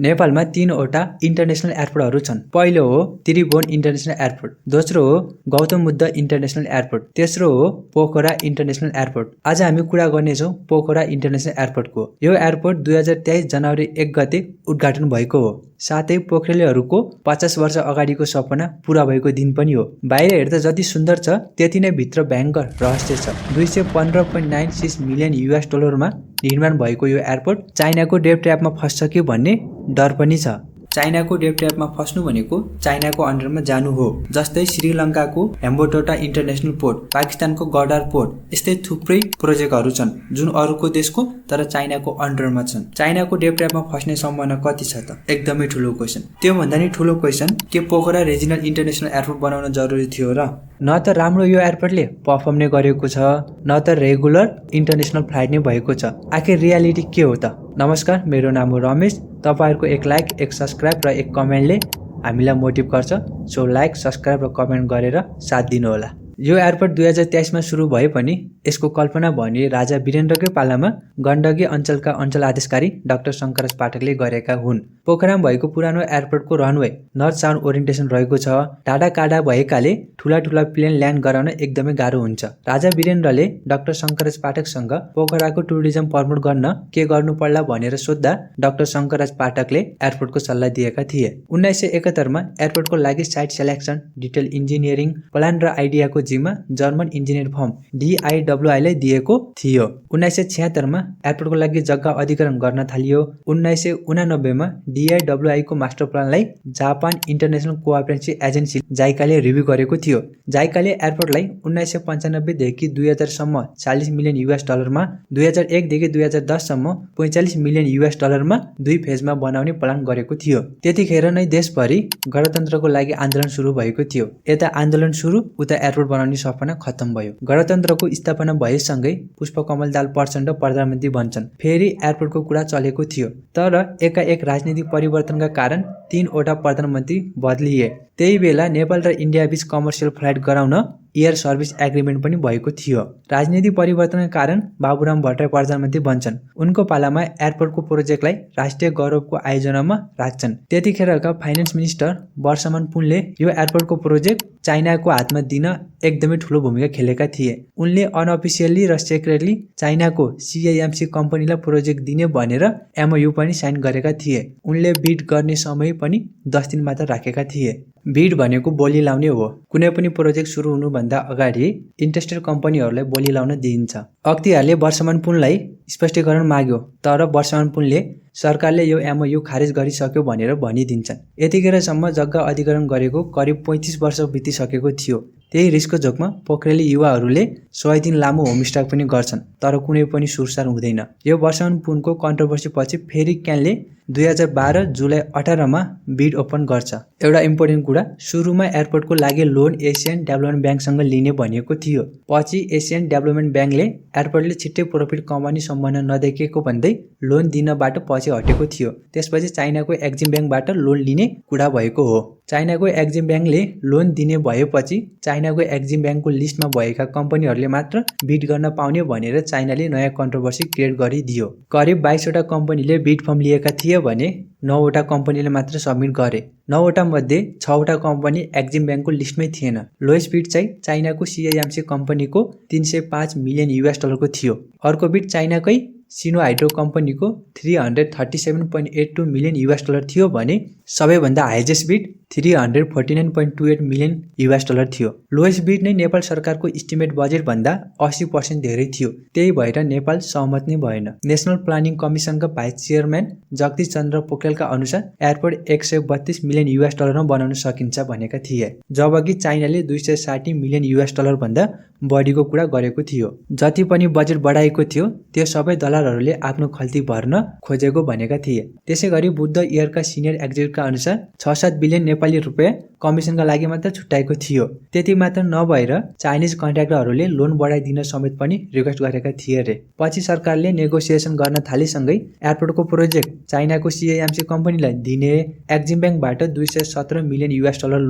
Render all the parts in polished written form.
नेपालमा 3 वटा इन्टरनेसनल एयरपोर्टहरू छन्। पहिलो हो त्रिभुवन इन्टरनेसनल एयरपोर्ट, दोस्रो हो गौतम बुद्ध इन्टरनेसनल एयरपोर्ट, तेस्रो हो पोखरा इन्टरनेसनल एयरपोर्ट। आज हामी कुरा गर्नेछौँ पोखरा इन्टरनेसनल एयरपोर्टको। यो एयरपोर्ट 2023 जनवरी 1 गते उद्घाटन भएको हो। साथै पोखरेलीहरूको 50 वर्ष अगाडिको सपना पूरा भएको दिन पनि हो। बाहिर हेर्दा जति सुन्दर छ त्यति नै भित्र भयङ्कर रहस्य छ। 215.96 मिलियन US डलरमा निर्माण भएको यो एयरपोर्ट चाइनाको डेट ट्र्यापमा फस्छ कि भन्ने डर पनि छ। चाइनाको डेट ट्र्यापमा फस्नु भनेको चाइनाको अन्डरमा जानु हो। जस्तै श्रीलङ्काको हेम्बोटोटा इन्टरनेसनल पोर्ट, पाकिस्तानको गडार पोर्ट, यस्तै थुप्रै प्रोजेक्टहरू छन् जुन अरूको देशको तर चाइनाको अन्डरमा छन्। चाइनाको डेट ट्र्यापमा फस्ने सम्भावना कति छ त? एकदमै ठुलो क्वेसन। त्योभन्दा नि ठुलो क्वेसन के पोखरा रिजनल इन्टरनेसनल एयरपोर्ट बनाउन जरुरी थियो र? न त राम्रो यो एयरपोर्टले पर्फर्म नै गरेको छ, न त रेगुलर इन्टरनेसनल फ्लाइट नै भएको छ। आखिर रियालिटी के हो त? नमस्कार, मेरो नाम हो रमेश। तपाईहरुको एक लाइक, एक सब्स्क्राइब र एक कमेन्टले हामीलाई मोटिभ गर्छ। सो लाइक, सब्स्क्राइब र कमेन्ट गरेर साथ दिनु होला। यो एयरपोर्ट 2023 मा सुरु भए पनि यसको कल्पना भने राजा वीरेन्द्रकै पालामा गण्डकी अञ्चलका अञ्चल आदेशकारी डाक्टर शङ्करराज पाठकले गरेका हुन्। पोखरामा भएको पुरानो एयरपोर्टको रनवे नर्थ साउथ ओरिएन्टेसन रहेको छ। टाढा काँडा भएकाले ठुला ठुला प्लेन ल्यान्ड गराउन एकदमै गाह्रो हुन्छ। राजा वीरेन्द्रले डाक्टर शङ्करराज पाठकसँग पोखराको टुरिज्म प्रमोट गर्न के गर्नु पर्ला भनेर सोध्दा डाक्टर शङ्करराज पाठकले एयरपोर्टको सल्लाह दिएका थिए। 1971 मा एयरपोर्टको लागि site selection, detail engineering, plan र आइडियाको जिम्मा जर्मन इन्जिनियर फर्म DIWI लाई दिएको थियो। 1976 मा एयरपोर्टको लागि जग्गा अधिग्रहण गर्न थालियो। 1989 मा DIWI को मास्टर प्लानलाई जापान इन्टरनेसनल कोअपरेटिभ एजेन्सी जाइकाले रिभ्यू गरेको थियो। जाइकाले एयरपोर्टलाई 1995 देखि 2000 सम्म 40 मिलियन US डलरमा, 2001 देखि 2010 सम्म 45 मिलियन US डलरमा 2 फेजमा बनाउने प्लान गरेको थियो। त्यतिखेर नै देशभरि गणतन्त्रको लागि आन्दोलन सुरु भएको थियो। यता आन्दोलन सुरु, उता एयरपोर्ट बनाउने सपना खत्तम भयो। गणतन्त्रको स्थापना भएसँगै पुष्पकमल दाहाल प्रचण्ड प्रधानमन्त्री बन्छन्। फेरि एयरपोर्टको कुरा चलेको थियो। तर एकाएक राजनीतिक परिवर्तनका कारण 3 वटा प्रधानमन्त्री बदलिए। त्यही बेला नेपाल र इन्डिया बीच कमर्सियल फ्लाइट गराउन एयर सर्भिस एग्रिमेन्ट पनि भएको थियो। राजनीतिक परिवर्तनका कारण बाबुराम भट्टराई प्रधानमन्त्री बन्छन्। उनको पालामा एयरपोर्टको प्रोजेक्टलाई राष्ट्रिय गौरवको आयोजनामा राख्छन्। त्यतिखेरका फाइनान्स मिनिस्टर वर्षमान पुनले यो एयरपोर्टको प्रोजेक्ट चाइनाको हातमा दिन एकदमै ठुलो भूमिका खेलेका थिए। उनले अनअफिसियली र सिक्रेटली चाइनाको CIMC कम्पनीलाई प्रोजेक्ट दिने भनेर MOU पनि साइन गरेका थिए। उनले बिड गर्ने समय पनि 10 दिन मात्र राखेका थिए। बिड भनेको बोली लाउने हो। कुनै पनि प्रोजेक्ट सुरु हुनुभन्दा अगाडि इन्ट्रेस्टेड कम्पनीहरूलाई बोली लाउन दिइन्छ। अख्तियारले वर्षमान पुनलाई स्पष्टीकरण माग्यो, तर वर्षमान पुनले सरकारले यो MOU खारेज गरिसक्यो भनेर भनिदिन्छन्। यतिखेरसम्म जग्गा अधिग्रहण गरेको करिब 35 वर्ष बितिसकेको थियो। त्यही रिस्कको जोखमा पोखरेली युवाहरूले 100 दिन लामो होमस्टे पनि गर्छन्, तर कुनै पनि सुरसार हुँदैन। यो वर्षमान पुनको कन्ट्रोभर्सी पछि फेरि क्यानले 2012 जुलाई 18 मा बिड ओपन गर्छ। एउटा इम्पोर्टेन्ट कुरा, सुरुमा एयरपोर्टको लागि लोन एसियन डेभलपमेन्ट ब्याङ्कसँग लिने भनिएको थियो। पछि एसियन डेभलपमेन्ट ब्याङ्कले एयरपोर्टले छिट्टै प्रफिट कमाउने सम्भावना नदेखेको भन्दै लोन दिनबाट पछि हटेको थियो। त्यसपछि चाइनाको एक्जिम ब्याङ्कबाट लोन लिने कुरा भएको हो। चाइनाको एक्जिम ब्याङ्कले लोन दिने भएपछि चाइनाको एक्जिम ब्याङ्कको लिस्टमा भएका कम्पनीहरूले मात्र बिड गर्न पाउने भनेर चाइनाले नयाँ कन्ट्रोभर्सी क्रिएट गरिदियो। करिब 22 वटा कम्पनीले बिड फर्म लिएका थिए भने 9 वटा कम्पनीले मात्र सबमिट गरे। 9 वटा मध्ये 6 वटा कम्पनी एक्जिम ब्याङ्कको लिस्टमै थिएन। लोएस्ट बिड चाहिँ चाइनाको CIMC कम्पनीको 305 मिलियन US डलरको थियो। अर्को बिड चाइनाकै सिनो हाइड्रो कम्पनीको 337.82 मिलियन US डलर थियो भने सबैभन्दा highest bid 349.28 million US dollar थियो। लोएस्ट बिड नै नेपाल सरकारको इस्टिमेट बजेट भन्दा 80% धेरै थियो। त्यही भएर नेपाल सहमत नै भएन। नेशनल प्लानिङ कमिसनका भाइस चेयरम्यान जगदीश चन्द्र पोखरेलका अनुसार एयरपोर्ट 132 मिलियन US डलरमा बनाउन सकिन्छ भनेका थिए, जबकि चाइनाले 260 मिलियन US डलर भन्दा बढीको कुरा गरेको थियो। जति पनि बजेट बढाएको थियो त्यो सबै दलालहरूले आफ्नो खल्ती भर्न खोजेको भनेका थिए। त्यसैगरी बुद्ध एयरका सिनियर एक्जिक्युटिभका अनुसार 6-7 बिलियन नेपाली रुपियाँ कमिसनका लागि मात्र छुट्याएको थियो। त्यति मात्र नभएर चाइनिज कन्ट्र्याक्टरहरूले लोन बढाइदिन समेत पनि रिक्वेस्ट गरेका थिए रे। पछि सरकारले नेगोसिएसन गर्न थालेसँगै एयरपोर्टको प्रोजेक्ट चाइनाको CIMC कम्पनीलाई दिने, एक्जिम ब्याङ्कबाट $217 मिलियन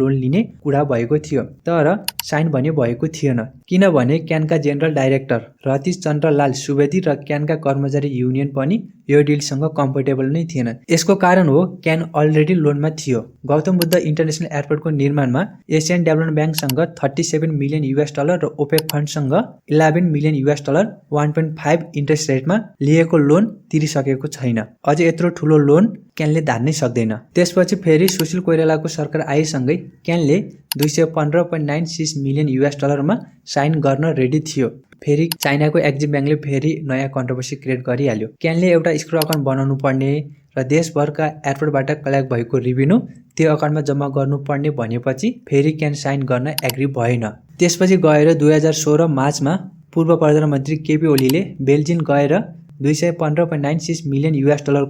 लोन लिने कुरा भएको थियो, तर साइन भने भएको थिएन, किनभने क्यानका जेनरल डाइरेक्टर रतीश चन्द्र लाल सुवेदी र क्यानका कर्मचारी युनियन पनि यो डिलसँग कम्फर्टेबल नै थिएनन्। यसको कारण हो क्यान अलरेडी लोनमा थियो। गौतम बुद्ध इन्टरनेसनल एयरपोर्टको निर्माणमा एसियन डेभलपमेन्ट ब्याङ्कसँग $37 मिलियन र ओपेक फन्डसँग $11 मिलियन 1.5 इन्ट्रेस्ट रेटमा लिएको लोन तिरिसकेको छैन। अझ यत्रो ठुलो लोन क्यानले धान्नै सक्दैन। त्यसपछि फेरि सुशील कोइरालाको सरकार आएसँगै क्यानले $215.96 मिलियन मा साइन गर्न रेडी थियो। फेरि चाइनाको एक्जिम ब्याङ्कले फेरि नयाँ कन्ट्रोभर्सी क्रिएट गरिहाल्यो। क्यानले एउटा स्क्रू अकाउन्ट बनाउनु पर्ने र देशभरका एयरपोर्टबाट कलेक्ट भएको रेभिन्यू त्यो अकाउन्टमा जम्मा गर्नुपर्ने भनेपछि फेरि क्यान साइन गर्न एग्री भएन। त्यसपछि गएर 2016 मार्चमा पूर्व प्रधानमन्त्री केपी ओलीले बेल्जियम गएर $215.96 मिलियन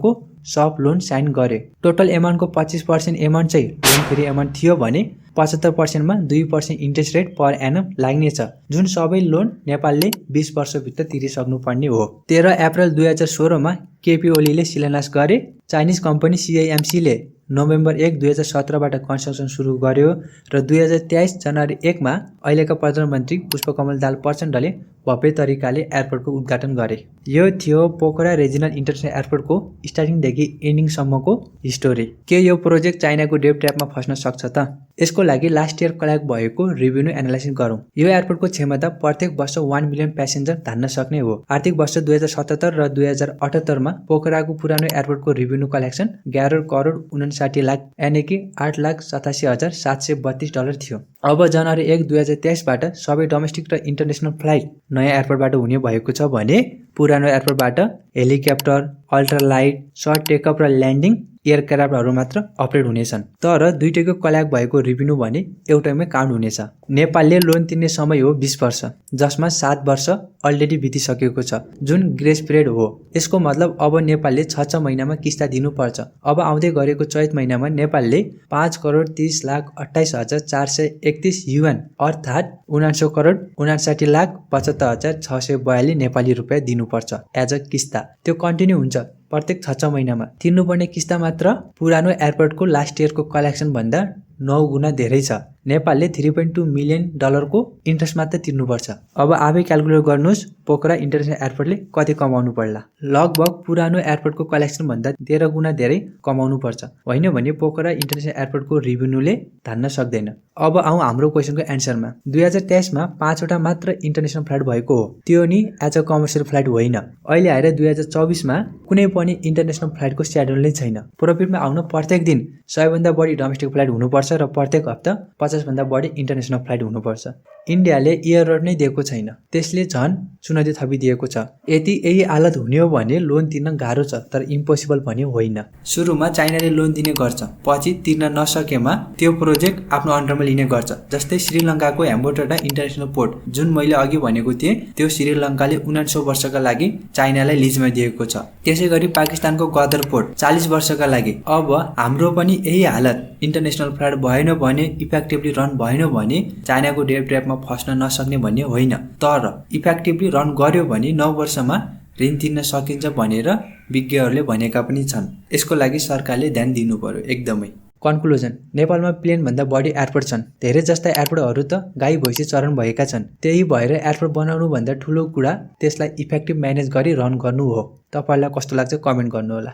को सफ्ट लोन साइन गरे। टोटल एमाउन्टको 25% एमाउन्ट चाहिँ लोन फ्री एमाउन्ट थियो भने 75% मा 2% इन्ट्रेस्ट रेट पर एनम लाग्नेछ, जुन सबै लोन नेपालले 20 वर्षभित्र तिरिसक्नु पर्ने हो। 13 अप्रिल 2016 मा केपी ओलीले शिलान्यास गरे। चाइनिज कम्पनी CIMC ले नोभेम्बर 1, 2017 बाट कन्स्ट्रक्सन सुरु गर्यो र 2023 जनवरी 1 मा अहिलेका प्रधानमन्त्री पुष्पकमल दाहाल प्रचण्डले भव्य तरिकाले एयरपोर्टको उद्घाटन गरे। यो थियो पोखरा रिजनल इन्टरनेसनल एयरपोर्टको स्टार्टिङदेखि एन्डिङसम्मको हिस्टोरी। के यो प्रोजेक्ट चाइनाको डेट ट्र्यापमा फस्न सक्छ त? यसको लागि लास्ट इयर कलेक्ट भएको रेभिन्यू एनालाइसिस गरौँ। यो एयरपोर्टको क्षमता प्रत्येक वर्ष 1 मिलियन प्यासेन्जर धान्न सक्ने हो। आर्थिक वर्ष 2077 र 2078 मा पोखराको पुरानो एयरपोर्टको रेभिन्यू कलेक्सन 11 करोड 59 लाख यानि कि $8,87,732 थियो। अब जनवरी 1, 2023 बाट सबै डोमेस्टिक र इन्टरनेसनल फ्लाइट नयाँ एयरपोर्टबाट हुने भएको छ भने पुरानो एयरपोर्टबाट हेलिकप्टर, अल्ट्रालाइट, सर्ट टेकअप र ल्यान्डिङ एयरक्राफ्टहरू मात्र अपरेट हुनेछन्। तर दुईटैको कलेक्ट भएको रेभिन्यू भने एउटैमै काउन्ट हुनेछ। नेपालले लोन तिर्ने समय हो 20 वर्ष, जसमा 7 वर्ष अलरेडी बितिसकेको छ, जुन ग्रेस पिरियड हो। यसको मतलब अब नेपालले 6 महिनामा किस्ता दिनुपर्छ। अब आउँदै गरेको चैत महिनामा नेपालले 5,30,28,431 युएन अर्थात् 49,59,75,642 नेपाली रुपियाँ दिनुपर्छ एज अ किस्ता। त्यो कन्टिन्यू हुन्छ प्रत्येक 6 महिनामा। तिर्नुपर्ने किस्ता मात्र पुरानो एयरपोर्टको लास्ट इयरको कलेक्सन भन्दा 9 गुणा धेरै छ। नेपालले $3.2 मिलियन को इन्ट्रेस्ट मात्र तिर्नुपर्छ। अब आफै क्याल्कुलेट गर्नुहोस् पोखरा इन्टरनेसनल एयरपोर्टले कति कमाउनु पर्ला। लगभग पुरानो एयरपोर्टको कलेक्सन भन्दा 13 गुणा धेरै कमाउनु पर्छ। होइन भने पोखरा इन्टरनेसनल एयरपोर्टको रेभिन्यूले धान्न सक्दैन। अब आउँ हाम्रो क्वेसनको एन्सरमा। 2023 मा 5 वटा मात्र इन्टरनेसनल फ्लाइट भएको हो, त्यो नि एज अ कमर्सियल फ्लाइट होइन। अहिले आएर 2024 मा कुनै पनि इन्टरनेसनल फ्लाइटको स्याड्युल नै छैन। प्रफिटमा आउन प्रत्येक दिन 100 भन्दा बढी डोमेस्टिक फ्लाइट हुनुपर्छ र प्रत्येक हप्ता 50 भन्दा बढी इन्टरनेसनल फ्लाइट हुनुपर्छ। इन्डियाले एयर रोड नै दिएको छैन, त्यसले झन् चुनौती थपिदिएको छ। यही हालत हुने हो भने लोन तिर्न गाह्रो छ, तर इम्पोसिबल भने होइन। सुरुमा चाइनाले लोन दिने गर्छ, पछि तिर्न नसकेमा त्यो प्रोजेक्ट आफ्नो अन्डरमा लिने गर्छ। जस्तै श्रीलङ्काको हेम्बोटटा इन्टरनेसनल पोर्ट, जुन मैले अघि भनेको थिएँ, त्यो श्रीलङ्काले 1900 वर्षका लागि चाइनालाई लिजमा दिएको छ। त्यसै गरी पाकिस्तानको गदर पोर्ट 40 वर्षका लागि। अब हाम्रो पनि यही हालत, इन्टरनेसनल फ्लाइट भएन भने, इफेक्टिभली रन भएन भने चाइनाको डेट ट्र्यापमा फस्न नसक्ने भन्ने होइन, तर इफेक्टिभली रन गर्यो भने 9 वर्षमा ऋण तिर्न सकिन्छ भनेर विज्ञहरूले भनेका पनि छन्। यसको लागि सरकारले ध्यान दिनु पर्यो एकदमै। कन्क्लुजन, नेपालमा प्लेन भन्दा बढी एयरपोर्ट छन्। धेरै जस्ता एयरपोर्टहरू त गाई भैँसी चरण भएका छन्। त्यही भएर एयरपोर्ट बनाउनु भन्दा ठुलो कुरा त्यसलाई इफेक्टिभ म्यानेज गरी रन गर्नु हो। तपाईलाई कस्तो लाग्छ कमेन्ट गर्नु होला।